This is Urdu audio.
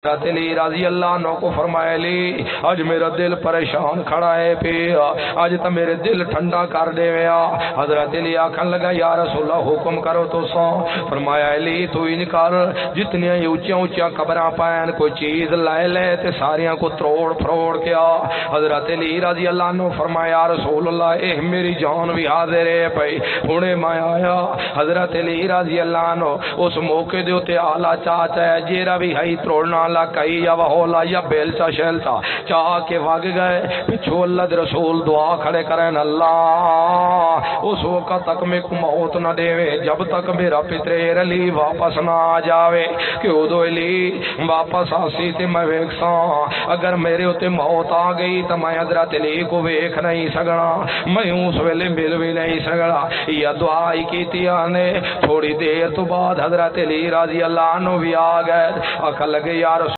حضرت علی رضی اللہ عنہ کو فرمایا علی آج میرا دل پریشان کھڑا ہے پیا آج تو میرے دل ٹھنڈا کر دے ویا۔ حضرت علی آکھن لگا یا رسول اللہ حکم کرو تو سو۔ فرمایا علی تو ہی کر جتنی اونچیاں اونچیاں قبراں پائن کوئی چیز لے لے تے ساریاں کو تروڑ پھروڑ کے آ۔ حضرت علی رضی اللہ عنہ فرمایا یا رسول اللہ اے میری جان بھی حاضر ہے پئی ہنے میں آیا۔ حضرت علی رضی اللہ عنہ اس موقع دے تے اعلی چاچا ہے جیرا بھی ہے تروڑنا کئی یا وہولا یا بیلچا شیلچا چاہ کے وگ گئے پچھو اللہ دے رسول دعا کھڑے کریں اللہ اس وقت تک میں کو موت نہ دے جب تک میرا پتر علی واپس نہ آ جاوے کہ ادو علی واپس آسی تے میں ویکساں اگر میرے ہوتے موت آ گئی تو میں حضرت علی کو ویکھ نہیں سکنا میں اس ویلے مل بھی نہیں سکنا یا دعا ہی کیتی آنے۔ تھوڑی دیر تو بعد حضرت علی رضی اللہ عنہ بھی آ گئے آکھا لگے یا